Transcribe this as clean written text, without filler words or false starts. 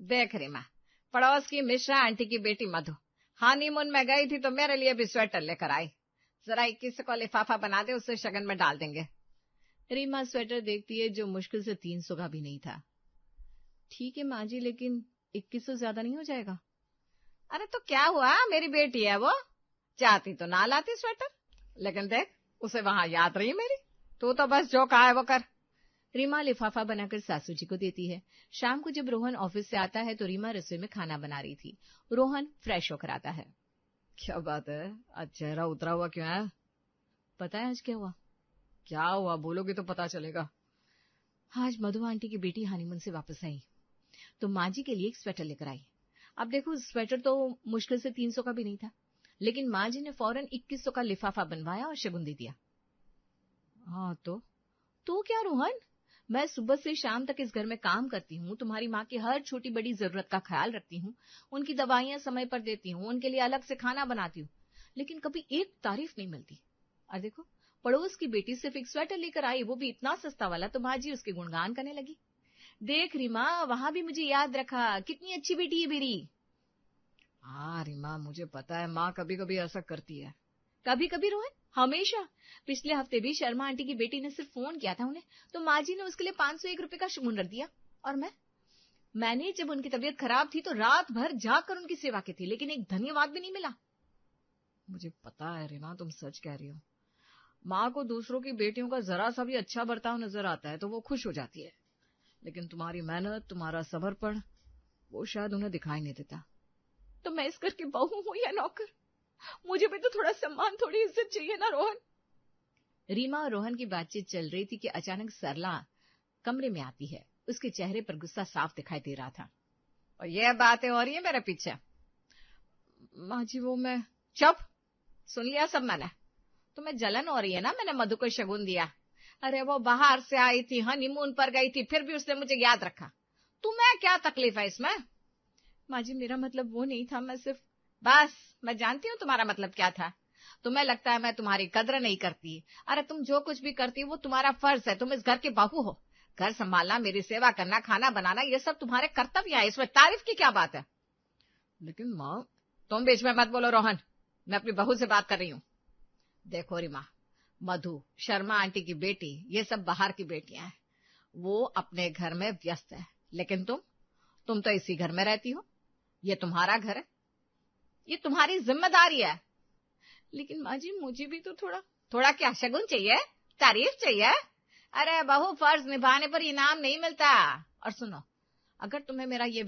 देख रीमा, पड़ोस की मिश्रा आंटी की बेटी मधु हनीमून में गई थी तो मेरे लिए भी स्वेटर लेकर आई। जरा 21 को लिफाफा बना दे, उससे शगन में डाल देंगे। रीमा स्वेटर देखती है जो मुश्किल से 300 का भी नहीं था। ठीक है माँ जी, लेकिन 2100 ज्यादा नहीं हो जाएगा? अरे तो क्या हुआ, मेरी बेटी है वो, चाहती तो ना लाती स्वेटर, लेकिन देख उसे वहां याद रही मेरी। तू तो बस जो कहा है वो कर। रीमा लिफाफा बनाकर सासू जी को देती है। शाम को जब रोहन ऑफिस से आता है तो रीमा रसोई में खाना बना रही थी। रोहन फ्रेश होकर आता है। क्या बात है, आज चेहरा उतरा हुआ क्यों है? पता है आज क्या हुआ? क्या हुआ, बोलोगी तो पता चलेगा। आज मधु आंटी की बेटी हनीमून से वापस आई तो माँ जी के लिए एक स्वेटर लेकर आई। अब देखो, स्वेटर तो मुश्किल से 300 का भी नहीं था, लेकिन माँ जी ने फौरन 2100 का लिफाफा बनवाया और शगुन दे दिया। हाँ तो क्या रोहन, मैं सुबह से शाम तक इस घर में काम करती हूँ, तुम्हारी माँ की हर छोटी बड़ी जरूरत का ख्याल रखती हूँ, उनकी दवाइयां समय पर देती हूँ, उनके लिए अलग से खाना बनाती हूँ, लेकिन कभी एक तारीफ नहीं मिलती। और देखो, पड़ोस की बेटी सिर्फ एक स्वेटर लेकर आई, वो भी इतना सस्ता वाला, तो माँ जी उसके गुणगान करने लगी। देख रीमा, वहां भी मुझे याद रखा, कितनी अच्छी बेटी है मेरी। हाँ रीमा, मुझे पता है, माँ कभी कभी ऐसा करती है। कभी कभी रोहन, हमेशा। पिछले हफ्ते भी शर्मा आंटी की बेटी ने सिर्फ फोन किया था उन्हें, तो माँ जी ने उसके लिए 501 रुपए का शगुन रख दिया। और मैंने जब उनकी तबीयत खराब थी तो रात भर जाकर उनकी सेवा की थी, लेकिन एक धन्यवाद भी नहीं मिला। मुझे पता है रीमा, तुम सच कह रही हो। माँ को दूसरों की बेटियों का जरा सा भी अच्छा बर्ताव नजर आता है तो वो खुश हो जाती है, लेकिन तुम्हारी मेहनत, तुम्हारा समर्पण, वो शायद उन्हें दिखाई नहीं देता। तो मैं इस घर की बहू हूं या नौकर? मुझे भी तो थोड़ा सम्मान, थोड़ी इज्जत चाहिए ना रोहन। रीमा और रोहन की बातचीत चल रही थी कि अचानक सरला कमरे में आती है। उसके चेहरे पर गुस्सा साफ दिखाई दे रहा था। और ये बातें हो रही है मेरे पीछे? माँ जी वो मैं... चुप, सुन लिया सब मैंने। तुम्हें जलन हो रही है ना, मैंने मधु को शगुन दिया। अरे वो बाहर से आई थी, हनीमून पर गई थी, फिर भी उसने मुझे याद रखा। तुम्हें क्या तकलीफ है इसमें? माँ जी मेरा मतलब वो नहीं था, मैं सिर्फ... बस, मैं जानती हूँ तुम्हारा मतलब क्या था। तुम्हें लगता है मैं तुम्हारी कद्र नहीं करती। अरे तुम जो कुछ भी करती हो वो तुम्हारा फर्ज है, तुम इस घर की बहू हो। घर संभालना, मेरी सेवा करना, खाना बनाना, ये सब तुम्हारे कर्तव्य है, इसमें तारीफ की क्या बात है? लेकिन माँ... तुम बीच में मत बोलो रोहन, मैं अपनी बहू से बात कर रही हूँ। देखो रीमा, मधु, शर्मा आंटी की बेटी, ये सब बाहर की बेटियां हैं, वो अपने घर में व्यस्त है, लेकिन तुम तो इसी घर में रहती हो। ये तुम्हारा घर है, ये तुम्हारी जिम्मेदारी है। लेकिन माँ जी मुझे भी तो थोड़ा क्या, शगुन चाहिए, तारीफ चाहिए? अरे बहू, फर्ज निभाने पर इनाम नहीं मिलता। और सुनो, अगर तुम्हें मेरा ये